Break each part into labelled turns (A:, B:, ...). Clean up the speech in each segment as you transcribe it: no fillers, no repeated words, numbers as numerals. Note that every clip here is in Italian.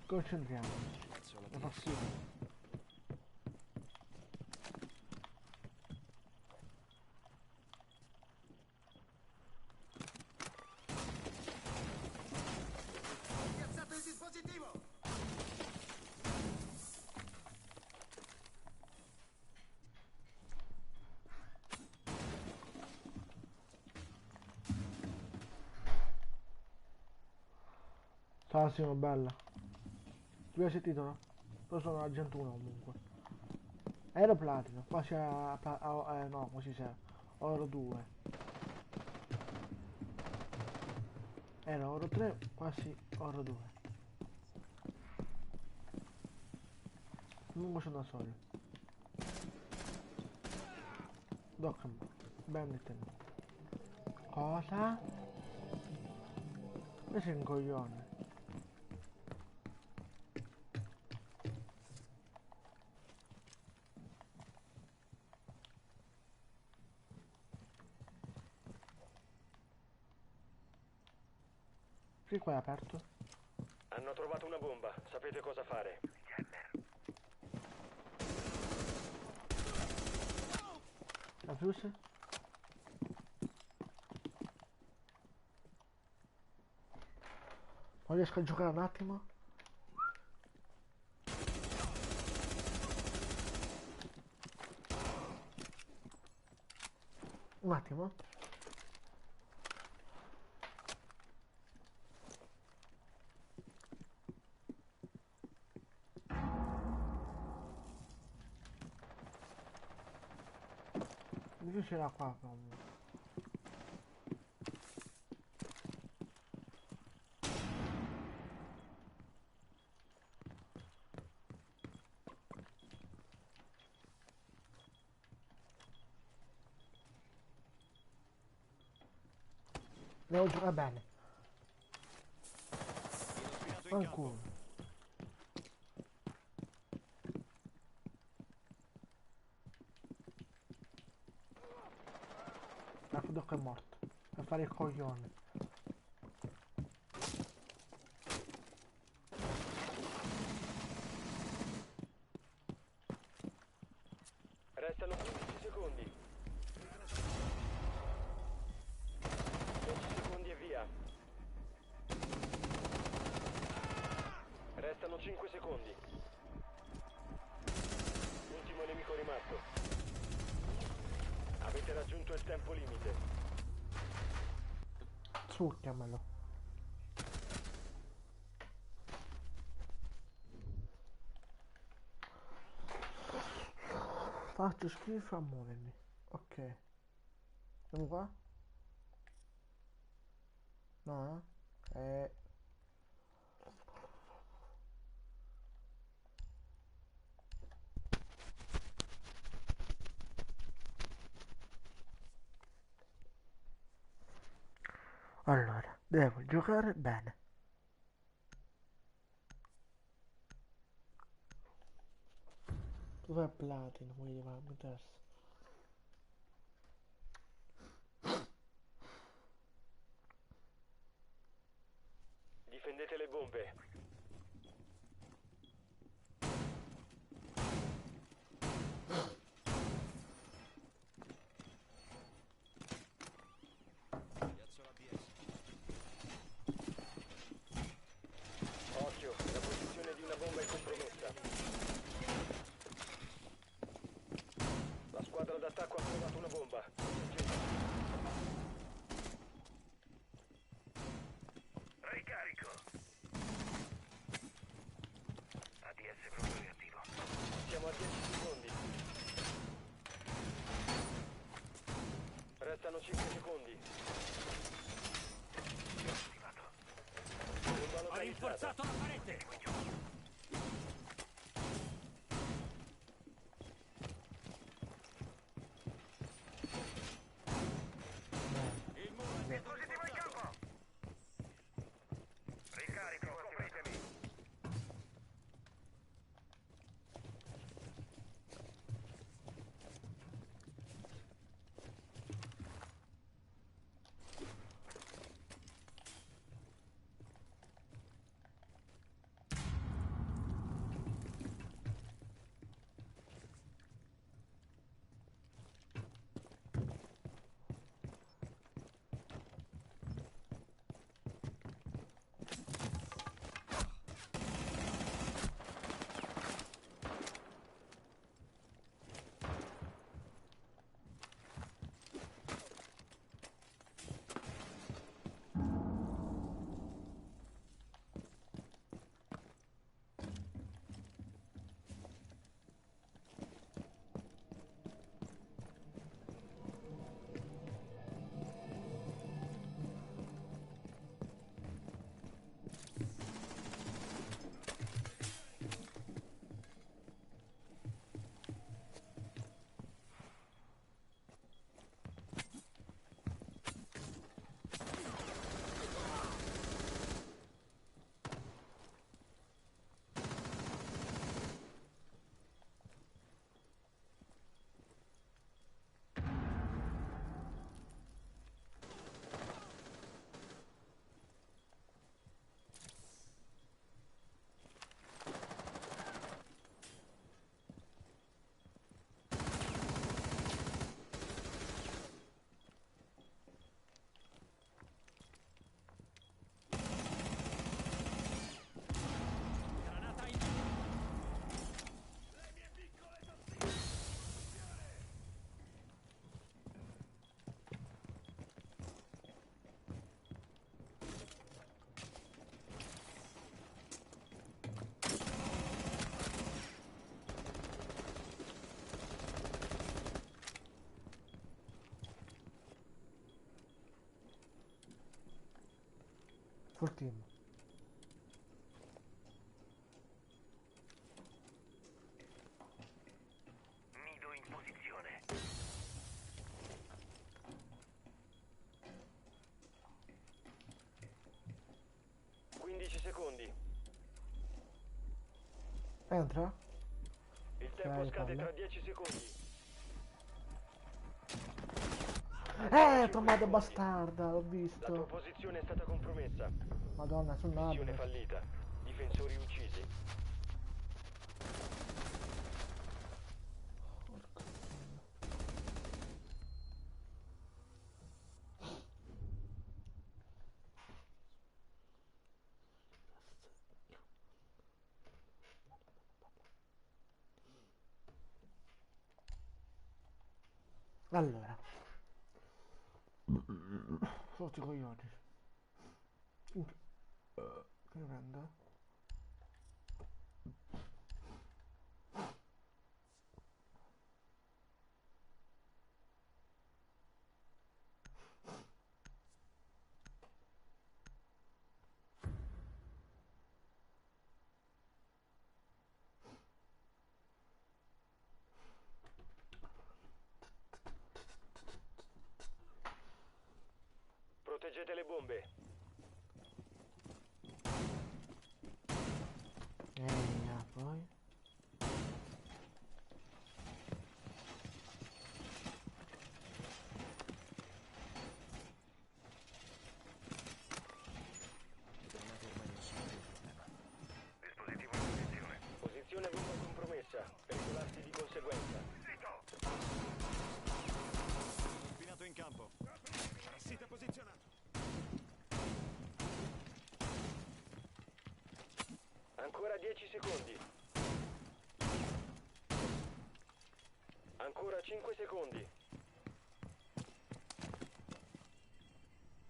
A: Concentriamoci. È fastidio.
B: Piazzato il dispositivo!
A: Ciao, sì, bella. Tu hai sentito? Io sono Argento 1 comunque. Ero platino, qua c'è no, così c'è. Oro 2. Era oro 3, quasi oro 2. Comunque sono da solo. Doccam. Bandit. Cosa? Questo è un coglione. Che qua è aperto?
C: Hanno trovato una bomba, sapete cosa fare.
A: La fuse? Non riesco a giocare un attimo? Un attimo? Mi piacerà qua comunque. Devo giocare bene. Ancora. La Fudocco è morto. Per fare il coglione.
C: Restano 15 secondi. 10 secondi e via. Restano 5 secondi. Ultimo nemico rimasto. Avete raggiunto il tempo limite.
A: Succhiamelo. Faccio schifo a muovermi. Ok. Andiamo qua? No? Allora, devo giocare bene. Dov'è platino? Quindi va, mi interessa.
C: Difendete le bombe. Occhio, la posizione di una bomba è compromessa. La squadra d'attacco ha trovato una bomba. Ricarico. ADS pronto reattivo. Siamo a 10 secondi. Restano 5 secondi. Attivato. Bomba
B: Ho
C: localizzata.
B: rinforzato la parete! Il muro è dispositivo in campo!
C: Ricarico, copritemi.
A: full team.
C: Nido in posizione. secondi.
A: Entra?
C: Il tempo
A: Dai,
C: scade
A: palle.
C: tra 10 secondi.
A: Tomate bastarda, l'ho
C: La tua
A: visto.
C: posizione è stata compromessa.
A: Madonna, sul
C: Missione
A: nabile.
C: fallita. Difensori uccisi.
A: Allora. Sotto i coglioni. Che prendo?
C: Proteggete le bombe.
A: Poi.
C: Dispositivo in posizione. Posizione bomba compromessa. Regolarsi di conseguenza.
B: Spinato in campo. Sita posizionato.
C: Ancora 10 secondi. Ancora 5 secondi.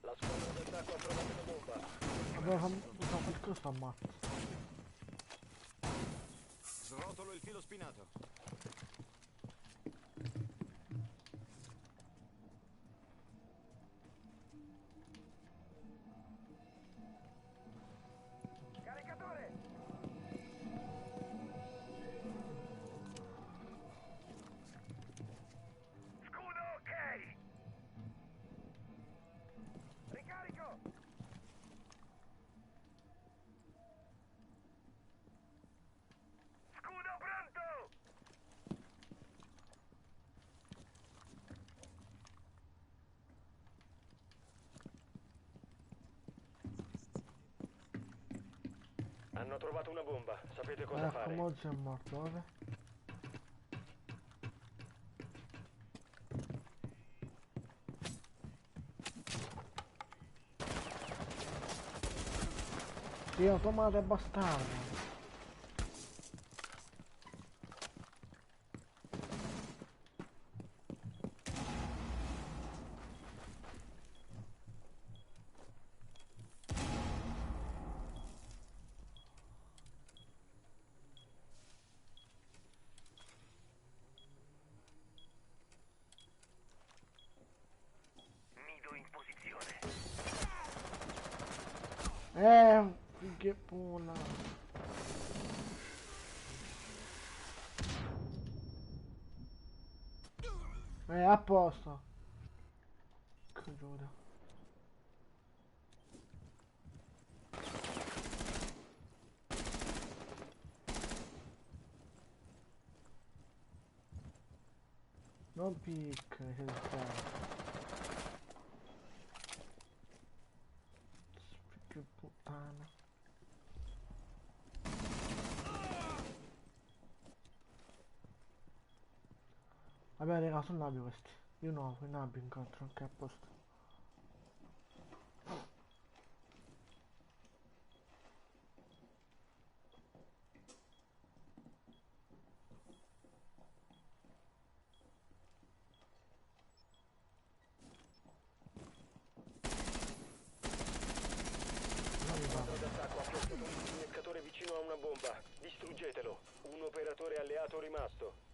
C: La squadra d'attacco ha trovato la bomba.
A: Vabbè, fa qualcosa sta ammazza.
B: Srotolo il filo spinato.
C: Caricatore! Scudo ok! Ricarico! Scudo pronto! Hanno trovato una bomba, sapete cosa fare.
A: Mozzi è morto, vabbè. Io tomate bastardo.
C: Nido in posizione.
A: Che pula. A posto. Che giuda. Non picca, c'è il che puttana. Vabbè raga, sono navi questi. Io no, quei navi incontro anche a posto.
C: La squadra d'attacco ha piazzato un disinnescatore vicino a una bomba. Distruggetelo. Un operatore alleato rimasto.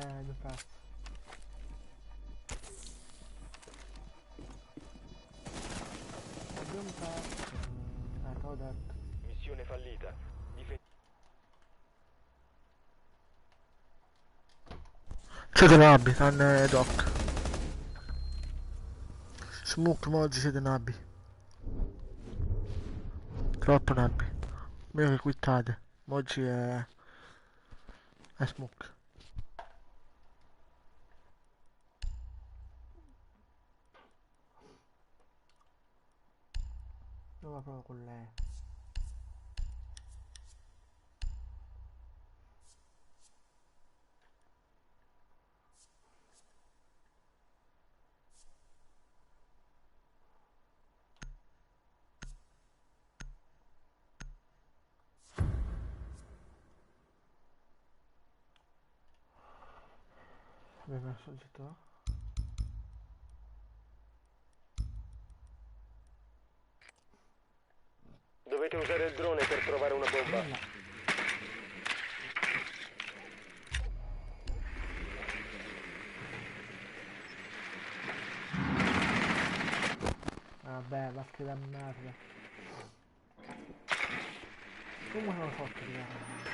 A: due pezzi. Abbiamo un pezzo. Te l'ho detto.
C: Missione fallita.
A: Siete nabbi, tranne Doc. Smoke, ma oggi siete nabbi. Troppo nabbi. Meglio che quittate. Ma oggi è Smoke. Non va proprio con lei. Abbiamo messo il gettone.
C: Dovete usare il drone per trovare una bomba.
A: No. Vabbè, va a scheda merda. Come sono fatto di guarda?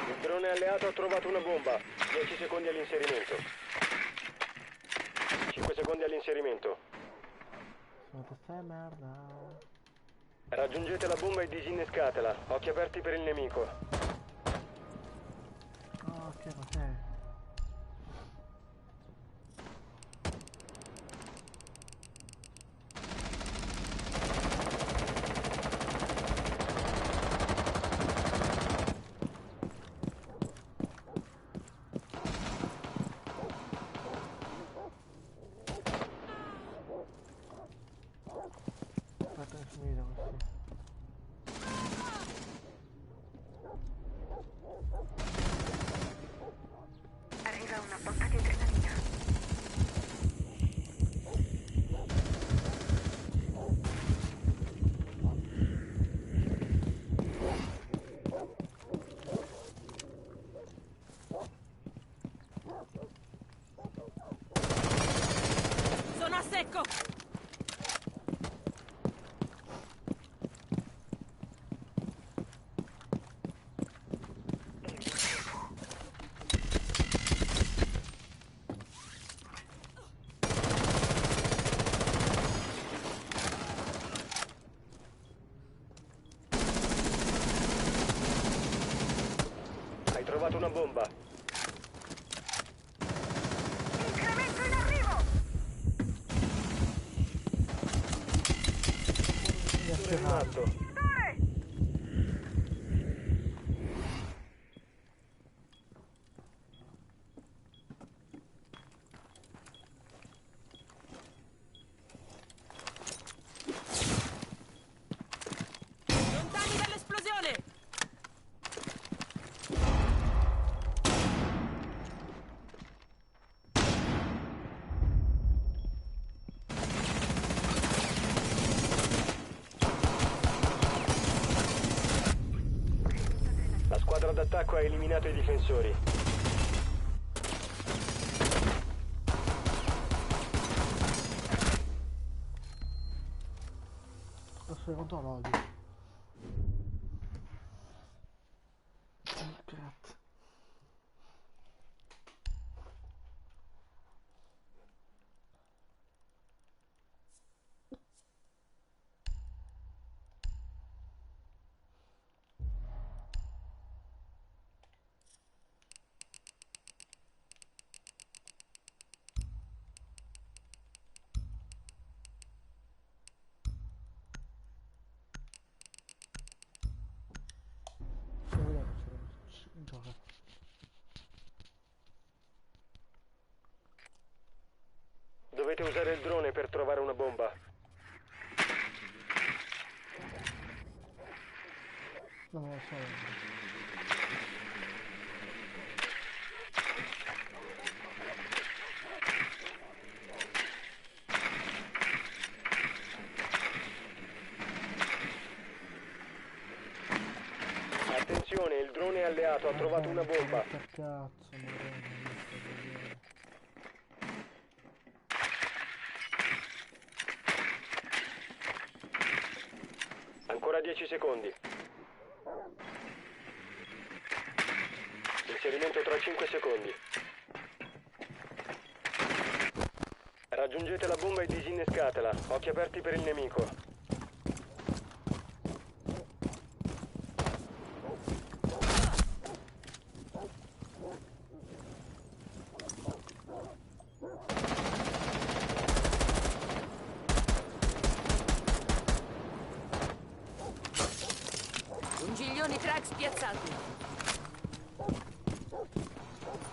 C: Il drone alleato ha trovato una bomba. 10 secondi all'inserimento. 5 secondi all'inserimento.
A: Sono testa merda.
C: Raggiungete la bomba e disinnescatela. Occhi aperti per il nemico.
A: Ah, ok, ok. Aspetta che finita così.
D: Arriva una botta di adrenalina.
E: Sono a secco!
C: Hai trovato una bomba.
D: Incremento in arrivo!
C: Sul rimasto.
D: Dove?
E: Lontani dall'esplosione!
C: La squadra d'attacco ha eliminato i difensori.
A: Adesso conto l'odio. Grazie. Gioca.
C: Dovete usare il drone per trovare una bomba.
A: Non lo so.
C: ho trovato una bomba.
A: Per cazzo, madonna, mi sto vedendo.
C: Ancora 10 secondi. Inserimento tra 5 secondi. Raggiungete la bomba e disinnescatela. Occhi aperti per il nemico.
E: Pungiglioni crack spiazzati.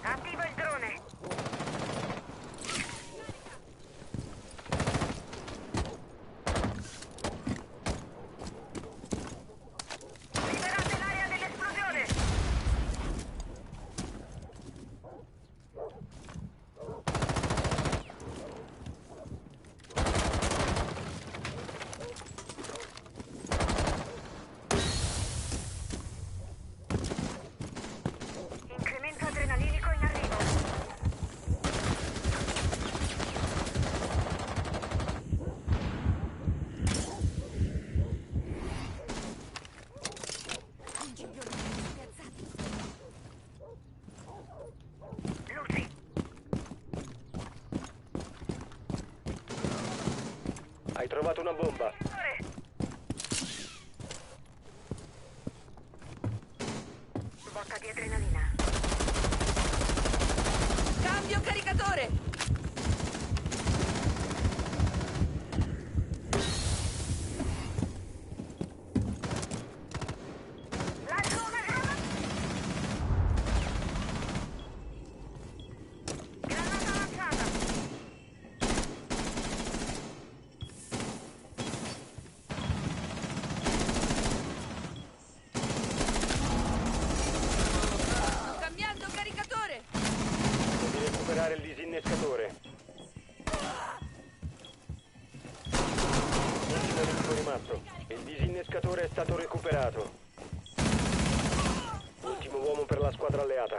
D: Attivo il drone. Liberate l'area dell'esplosione. Incremento adrenalinico in arrivo. Lucy,
C: Hai trovato una bomba.
D: botta di adrenalina.
E: Cambio caricatore.
D: Lancio una granata. Granata lanciata.
E: Sto cambiando caricatore.
C: Devi recuperare il disinnescatore. Ultimo nemico rimasto. Il disinnescatore è stato recuperato. Ultimo uomo per la squadra alleata.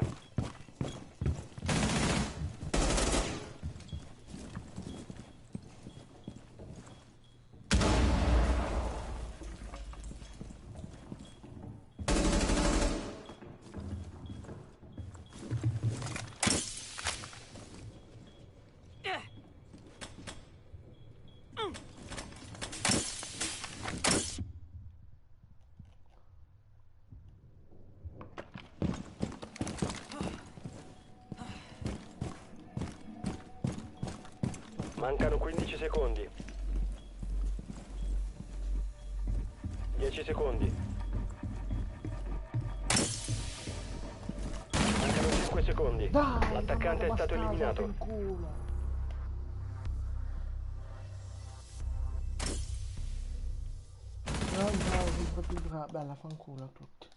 C: Mancano 15 secondi. 10 secondi. Mancano 5 secondi.
A: Dai,
C: L'attaccante è stato
A: bastardo,
C: eliminato.
A: in culo. No, no, bella, fanculo a tutti.